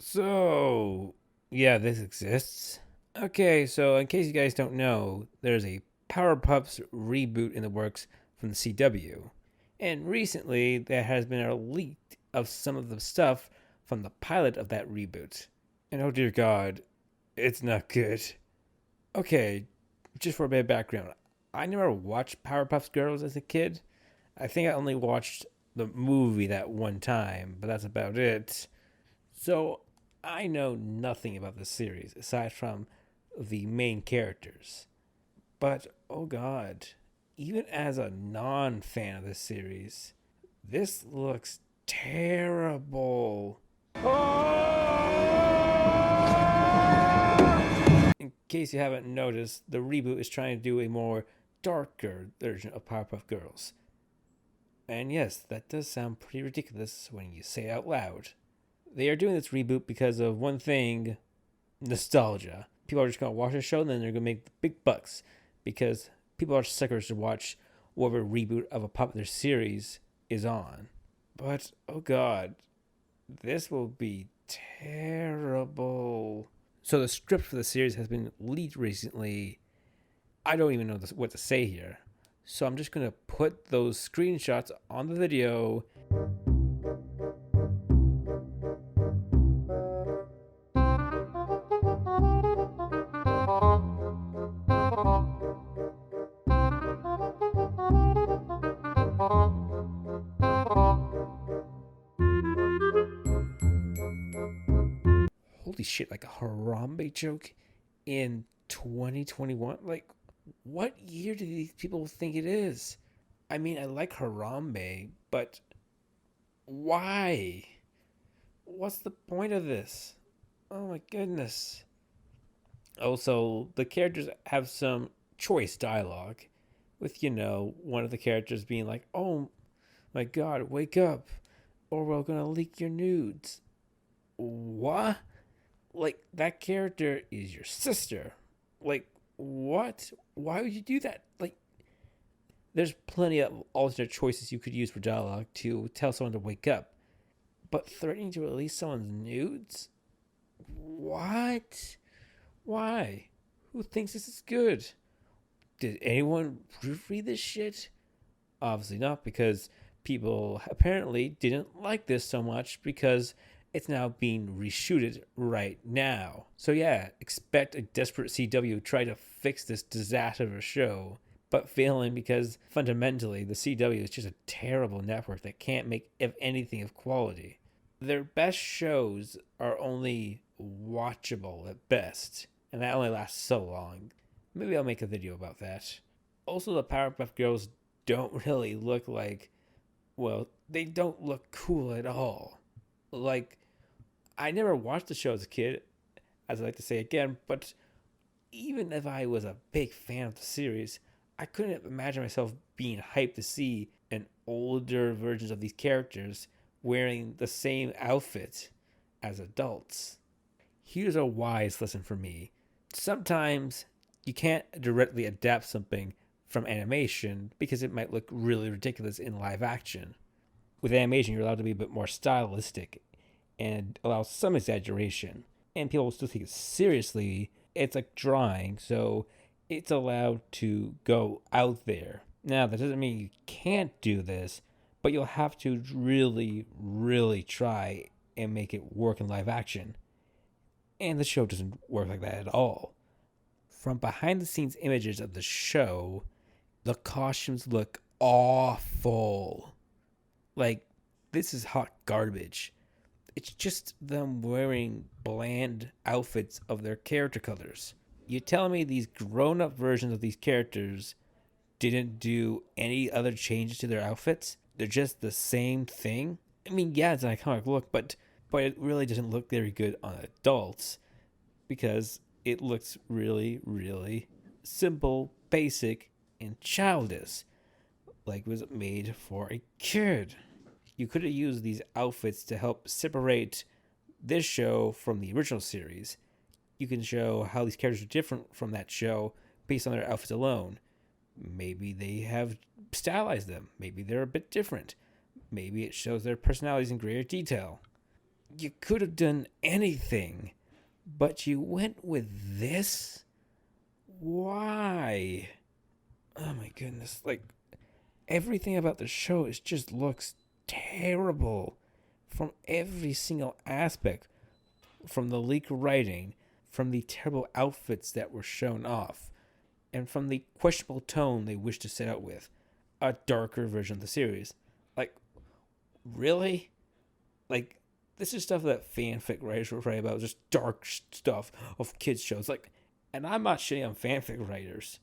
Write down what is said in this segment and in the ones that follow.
So, yeah, this exists. Okay, so in case you guys don't know, there's a Powerpuffs reboot in the works from the CW. And recently, there has been a leak of some of the stuff from the pilot of that reboot. And oh dear God, it's not good. Okay, just for a bit of background, I never watched Powerpuff Girls as a kid. I think I only watched the movie that one time, but that's about it. So I know nothing about the series aside from the main characters. But oh god, even as a non fan of this series, this looks terrible. In case you haven't noticed, the reboot is trying to do a more darker version of Powerpuff Girls. And yes, that does sound pretty ridiculous when you say it out loud. They are doing this reboot because of one thing: nostalgia. People are just going to watch the show and then they're going to make big bucks because people are suckers to watch whatever reboot of a popular series is on. But, oh god, this will be terrible. So, the script for the series has been leaked recently. I don't even know what to say here. So, I'm just going to put those screenshots on the video. Holy shit, like a Harambe joke in 2021? Like, what year do these people think it is? I mean, I like Harambe, but why? What's the point of this? Oh my goodness. Also, the characters have some choice dialogue, with, one of the characters being like, oh my god, wake up, or we're gonna leak your nudes. What? Like, that character is your sister. Like, what? Why would you do that? Like, there's plenty of alternate choices you could use for dialogue to tell someone to wake up. But threatening to release someone's nudes? What? Why? Who thinks this is good? Did anyone proofread this shit? Obviously not, because people apparently didn't like this so much because it's now being reshooted right now. So yeah, expect a desperate CW try to fix this disaster of a show, but failing because fundamentally the CW is just a terrible network that can't make anything of quality. Their best shows are only watchable at best, and that only lasts so long. Maybe I'll make a video about that. Also, the Powerpuff Girls don't really look like, well, they don't look cool at all. Like, I never watched the show as a kid, as I like to say again, but even if I was a big fan of the series, I couldn't imagine myself being hyped to see an older versions of these characters wearing the same outfit as adults. Here's a wise lesson for me. Sometimes you can't directly adapt something from animation because it might look really ridiculous in live action. With animation, you're allowed to be a bit more stylistic and allow some exaggeration, and people will still take it seriously. It's like drawing, so it's allowed to go out there. Now, that doesn't mean you can't do this, but you'll have to really, really try and make it work in live action. And the show doesn't work like that at all. From behind the scenes images of the show, the costumes look awful. Like, this is hot garbage. It's just them wearing bland outfits of their character colors. You tell me these grown-up versions of these characters didn't do any other changes to their outfits? They're just the same thing? I mean, yeah, it's an iconic look, but it really doesn't look very good on adults because it looks really, really simple, basic, and childish. Like it was made for a kid. You could have used these outfits to help separate this show from the original series. You can show how these characters are different from that show based on their outfits alone. Maybe they have stylized them. Maybe they're a bit different. Maybe it shows their personalities in greater detail. You could have done anything, but you went with this? Why? Oh my goodness. Like, everything about the show is just looks terrible from every single aspect. From the leak writing, from the terrible outfits that were shown off, and from the questionable tone they wish to set out with. A darker version of the series. Like, really? Like, this is stuff that fanfic writers will write about, just dark stuff of kids' shows. Like, and I'm not shitting on fanfic writers.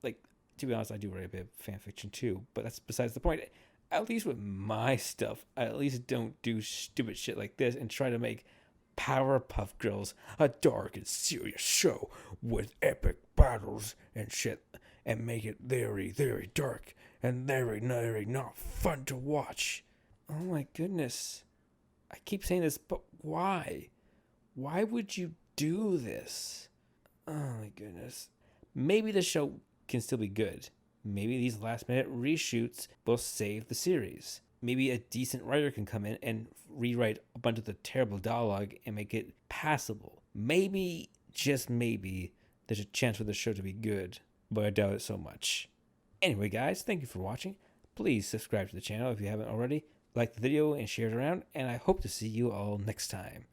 Like, to be honest, I do write a bit of fanfiction too, but that's besides the point. At least with my stuff, I at least don't do stupid shit like this and try to make Powerpuff Girls a dark and serious show with epic battles and shit, and make it very, very dark and very, very not fun to watch. Oh my goodness. I keep saying this, but why? Why would you do this? Oh my goodness. Maybe the show can still be good. Maybe these last minute reshoots will save the series. Maybe a decent writer can come in and rewrite a bunch of the terrible dialogue and make it passable. Maybe, just maybe, there's a chance for the show to be good, but I doubt it so much. Anyway, guys, thank you for watching. Please subscribe to the channel if you haven't already. Like the video and share it around, and I hope to see you all next time.